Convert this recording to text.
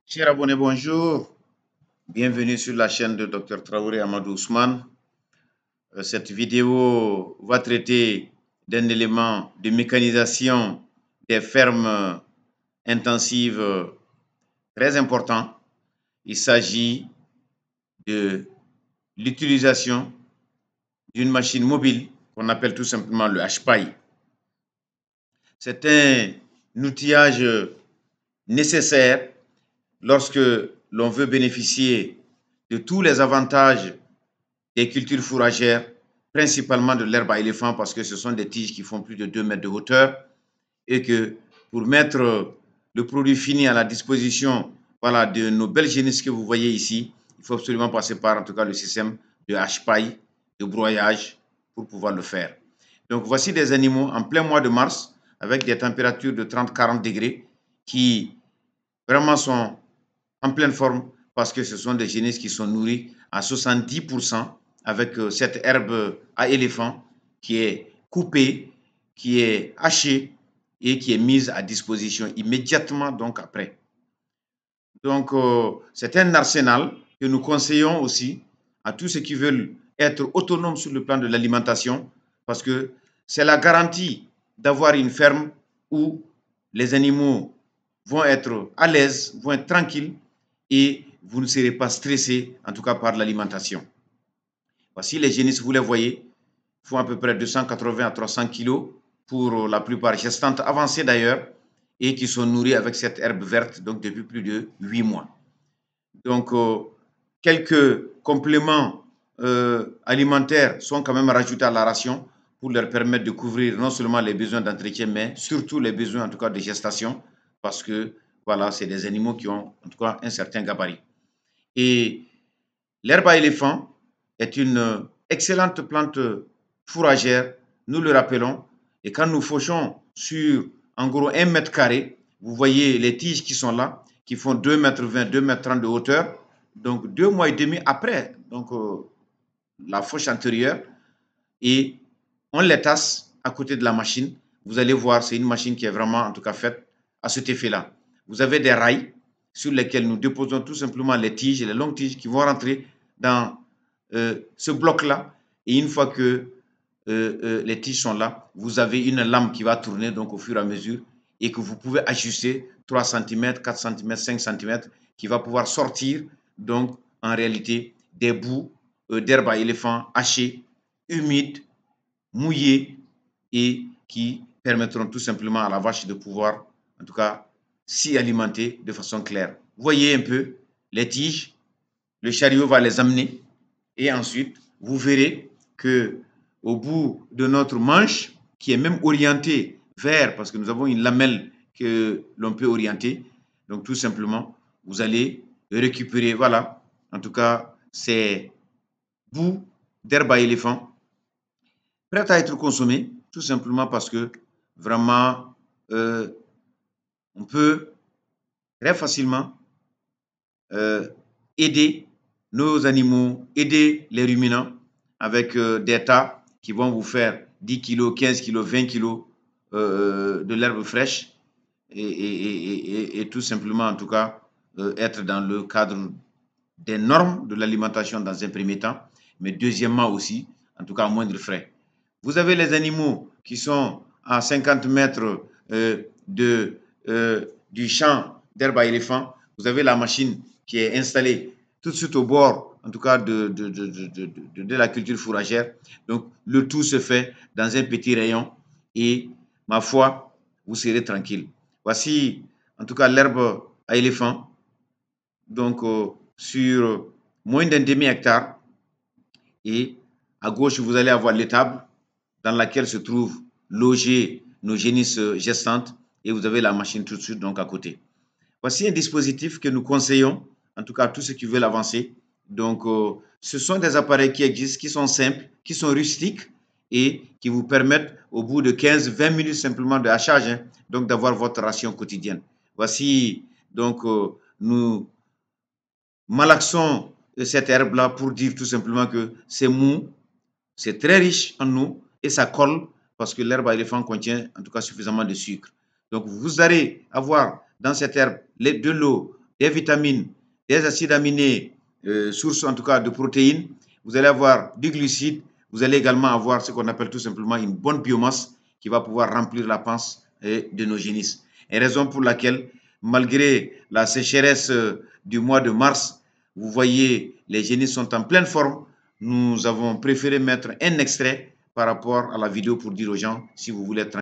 Chers abonnés, bonjour. Bienvenue sur la chaîne de Dr Traoré Amadou Ousmane. Cette vidéo va traiter d'un élément de mécanisation des fermes intensives très important. Il s'agit de l'utilisation d'une machine mobile qu'on appelle tout simplement le HPAI. C'est un outillage nécessaire lorsque l'on veut bénéficier de tous les avantages des cultures fourragères, principalement de l'herbe à éléphant, parce que ce sont des tiges qui font plus de 2 mètres de hauteur, et que pour mettre le produit fini à la disposition de nos belles génisses que vous voyez ici, il faut absolument passer par, en tout cas, le système de HPAI, de broyage, pour pouvoir le faire. Donc, voici des animaux en plein mois de mars, avec des températures de 30-40 degrés, qui vraiment sont en pleine forme, parce que ce sont des génisses qui sont nourries à 70% avec cette herbe à éléphant qui est coupée, qui est hachée et qui est mise à disposition immédiatement donc après. Donc, c'est un arsenal que nous conseillons aussi à tous ceux qui veulent être autonomes sur le plan de l'alimentation, parce que c'est la garantie d'avoir une ferme où les animaux vont être à l'aise, vont être tranquilles et vous ne serez pas stressé, en tout cas par l'alimentation. Voici les génisses, vous les voyez, font à peu près 280 à 300 kilos pour la plupart gestantes avancées d'ailleurs et qui sont nourries avec cette herbe verte donc depuis plus de 8 mois. Donc, quelques compléments alimentaires sont quand même rajoutés à la ration pour leur permettre de couvrir non seulement les besoins d'entretien, mais surtout les besoins en tout cas de gestation, parce que voilà, c'est des animaux qui ont en tout cas un certain gabarit. Et l'herbe à éléphant est une excellente plante fourragère, nous le rappelons, et quand nous fauchons sur en gros 1 mètre carré, vous voyez les tiges qui sont là, qui font 2 mètres 20, 2 mètres 30 de hauteur, donc 2 mois et demi après donc, la fauche antérieure, et on les tasse à côté de la machine. Vous allez voir, c'est une machine qui est vraiment en tout cas faite à cet effet-là. Vous avez des rails sur lesquels nous déposons tout simplement les tiges, les longues tiges qui vont rentrer dans ce bloc-là. Et une fois que les tiges sont là, vous avez une lame qui va tourner donc au fur et à mesure et que vous pouvez ajuster 3 cm, 4 cm, 5 cm, qui va pouvoir sortir donc en réalité des bouts d'herbe à éléphant hachés, humides, mouillés et qui permettront tout simplement à la vache de pouvoir, en tout cas, s'y alimenter de façon claire. Voyez un peu les tiges, le chariot va les amener et ensuite, vous verrez que au bout de notre manche, qui est même orientée vers, parce que nous avons une lamelle que l'on peut orienter, donc tout simplement, vous allez récupérer, voilà, en tout cas, ces bouts d'herbe à éléphant prêtes à être consommées, tout simplement parce que vraiment, on peut très facilement aider nos animaux, aider les ruminants avec des tas qui vont vous faire 10 kilos, 15 kilos, 20 kilos de l'herbe fraîche et tout simplement, en tout cas, être dans le cadre des normes de l'alimentation dans un premier temps, mais deuxièmement aussi, en tout cas, à moindre frais. Vous avez les animaux qui sont à 50 mètres du champ d'herbe à éléphant. Vous avez la machine qui est installée tout de suite au bord, en tout cas, de la culture fourragère. Donc, le tout se fait dans un petit rayon et, ma foi, vous serez tranquille. Voici, en tout cas, l'herbe à éléphant. Donc, sur moins d'un demi-hectare. Et à gauche, vous allez avoir l'étable dans laquelle se trouvent logées nos génisses gestantes. Et vous avez la machine tout de suite donc à côté. Voici un dispositif que nous conseillons, en tout cas à tous ceux qui veulent avancer. Donc, ce sont des appareils qui existent, qui sont simples, qui sont rustiques et qui vous permettent au bout de 15-20 minutes simplement de hachage, hein, donc d'avoir votre ration quotidienne. Voici donc nous malaxons cette herbe-là pour dire tout simplement que c'est mou, c'est très riche en eau et ça colle parce que l'herbe à éléphant contient en tout cas suffisamment de sucre. Donc vous allez avoir dans cette herbe de l'eau des vitamines, des acides aminés, source en tout cas de protéines. Vous allez avoir du glucide. Vous allez également avoir ce qu'on appelle tout simplement une bonne biomasse qui va pouvoir remplir la panse de nos génisses. Et raison pour laquelle, malgré la sécheresse du mois de mars, vous voyez, les génisses sont en pleine forme. Nous avons préféré mettre un extrait par rapport à la vidéo pour dire aux gens, si vous voulez être